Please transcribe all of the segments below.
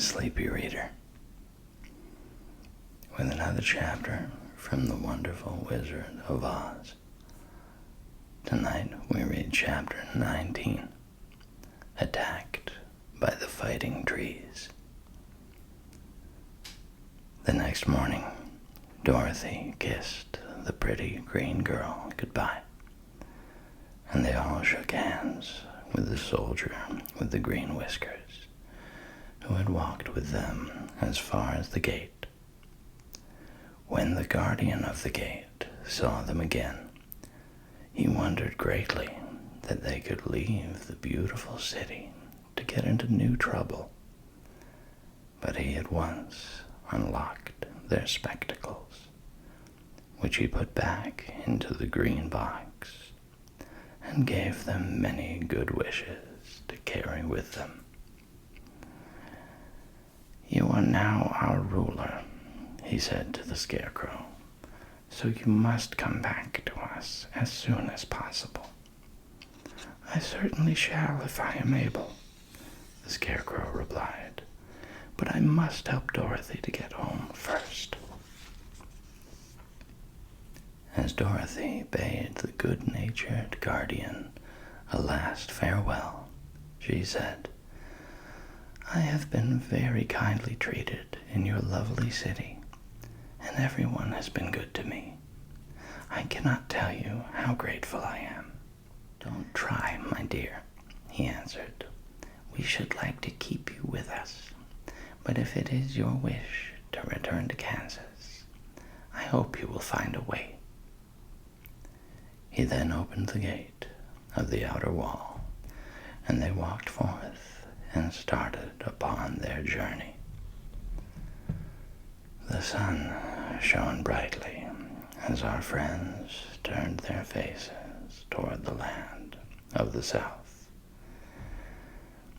sleepy reader, with another chapter from the wonderful Wizard of Oz. Tonight we read chapter 19, Attacked by the Fighting Trees. The next morning, Dorothy kissed the pretty green girl goodbye, and they all shook hands with the soldier with the green whiskers, who had walked with them as far as the gate. When the guardian of the gate saw them again, he wondered greatly that they could leave the beautiful city to get into new trouble. But he at once unlocked their spectacles, which he put back into the green box, and gave them many good wishes to carry with them. "You are now our ruler," he said to the Scarecrow, "so you must come back to us as soon as possible." "I certainly shall if I am able," the Scarecrow replied, "but I must help Dorothy to get home first." As Dorothy bade the good-natured guardian a last farewell, she said, "I have been very kindly treated in your lovely city, and everyone has been good to me. I cannot tell you how grateful I am." "Don't try, my dear," he answered. "We should like to keep you with us, but if it is your wish to return to Kansas, I hope you will find a way." He then opened the gate of the outer wall, and they walked forth and started upon their journey. The sun shone brightly as our friends turned their faces toward the land of the South.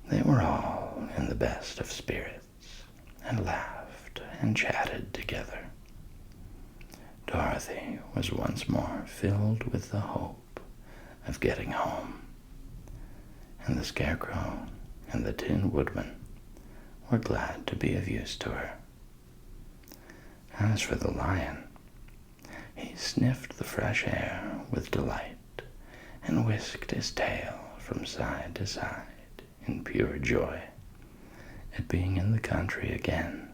They were all in the best of spirits and laughed and chatted together. Dorothy was once more filled with the hope of getting home, and the Scarecrow and the Tin Woodman were glad to be of use to her. As for the lion, he sniffed the fresh air with delight and whisked his tail from side to side in pure joy at being in the country again,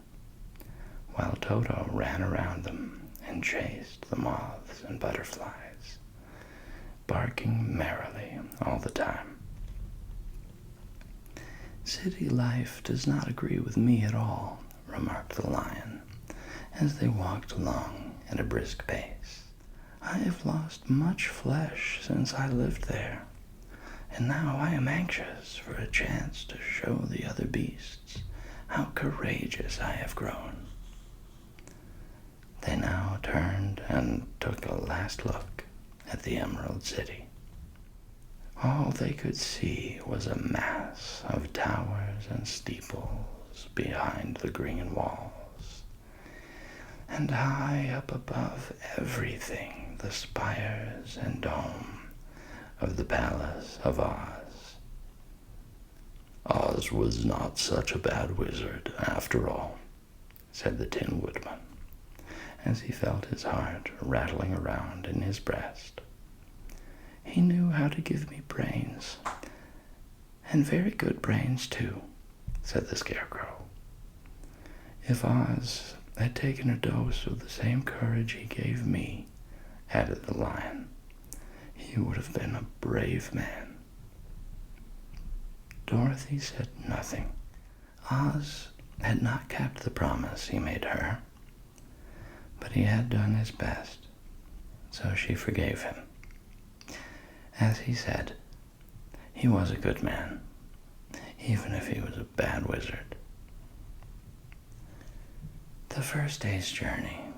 while Toto ran around them and chased the moths and butterflies, barking merrily all the time. "City life does not agree with me at all," remarked the lion, as they walked along at a brisk pace. "I have lost much flesh since I lived there, and now I am anxious for a chance to show the other beasts how courageous I have grown." They now turned and took a last look at the Emerald City. All they could see was a mass of towers and steeples behind the green walls, and high up above everything the spires and dome of the Palace of Oz. "Oz was not such a bad wizard after all," said the Tin Woodman, as he felt his heart rattling around in his breast. "He knew how to give me brains, and very good brains too," said the Scarecrow. "If Oz had taken a dose of the same courage he gave me," added the lion, "he would have been a brave man." Dorothy said nothing. Oz had not kept the promise he made her, but he had done his best, so she forgave him. As he said, he was a good man, even if he was a bad wizard. The first day's journey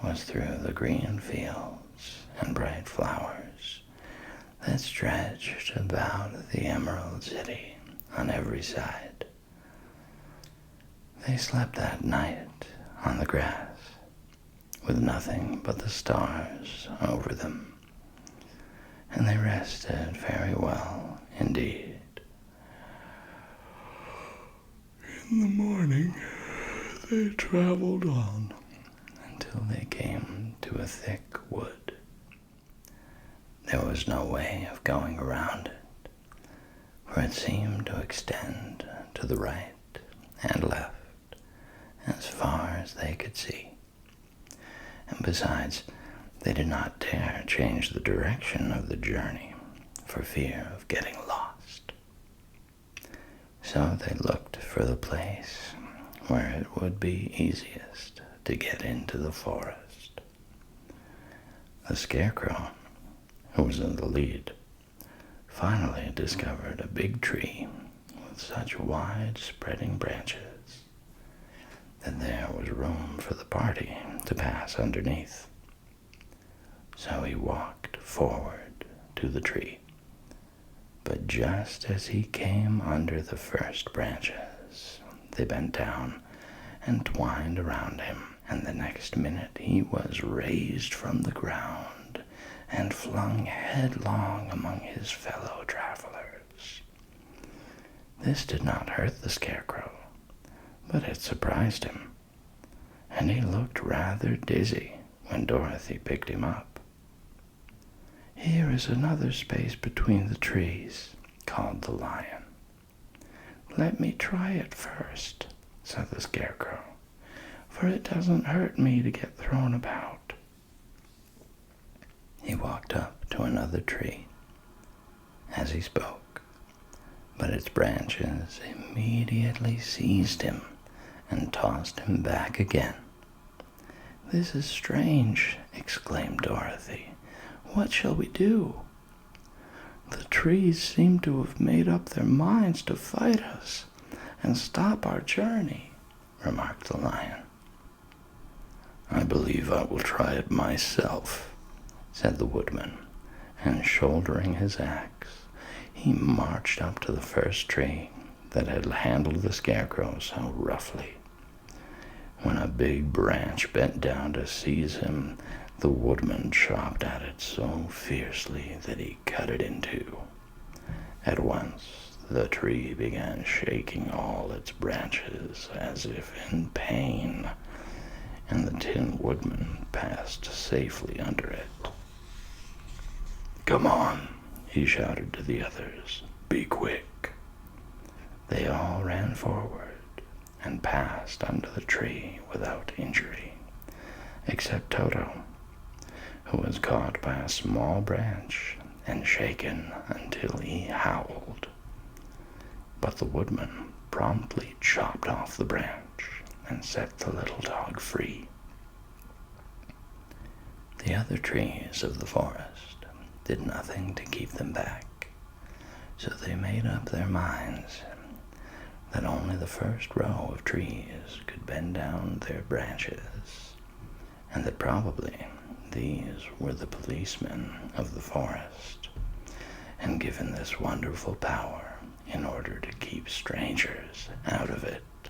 was through the green fields and bright flowers that stretched about the Emerald City on every side. They slept that night on the grass, with nothing but the stars over them, and they rested very well indeed. In the morning, morning, they traveled on until they came to a thick wood. There was no way of going around it, for it seemed to extend to the right and left as far as they could see. And besides, they did not dare change the direction of the journey for fear of getting lost. So they looked for the place where it would be easiest to get into the forest. The Scarecrow, who was in the lead, finally discovered a big tree with such wide-spreading branches that there was room for the party to pass underneath. So he walked forward to the tree. But just as he came under the first branches, they bent down and twined around him, and the next minute he was raised from the ground and flung headlong among his fellow travelers. This did not hurt the Scarecrow, but it surprised him, and he looked rather dizzy when Dorothy picked him up. "Here is another space between the trees," called the Lion. "Let me try it first," said the Scarecrow, "for it doesn't hurt me to get thrown about." He walked up to another tree as he spoke, but its branches immediately seized him and tossed him back again. "This is strange," exclaimed Dorothy. "What shall we do?" "The trees seem to have made up their minds to fight us and stop our journey," remarked the Lion. "I believe I will try it myself," said the Woodman, and shouldering his axe, he marched up to the first tree that had handled the Scarecrow so roughly. When a big branch bent down to seize him, the Woodman chopped at it so fiercely that he cut it in two. At once, the tree began shaking all its branches as if in pain, and the Tin Woodman passed safely under it. "Come on," he shouted to the others. "Be quick." They all ran forward and passed under the tree without injury, except Toto, who was caught by a small branch and shaken until he howled. But the Woodman promptly chopped off the branch and set the little dog free. The other trees of the forest did nothing to keep them back, so they made up their minds that only the first row of trees could bend down their branches, and that probably these were the policemen of the forest, and given this wonderful power in order to keep strangers out of it.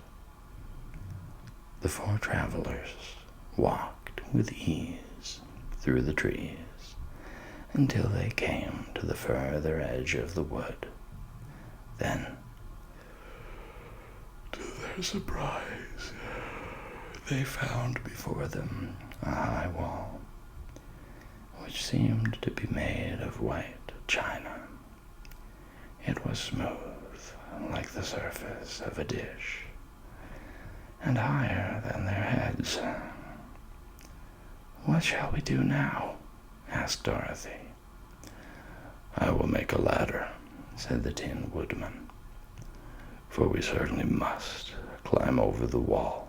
The four travelers walked with ease through the trees until they came to the further edge of the wood. Then, to their surprise, they found before them a high wall, which seemed to be made of white china. It was smooth, like the surface of a dish, and higher than their heads. "What shall we do now?" asked Dorothy. "I will make a ladder," said the Tin Woodman, "for we certainly must climb over the wall."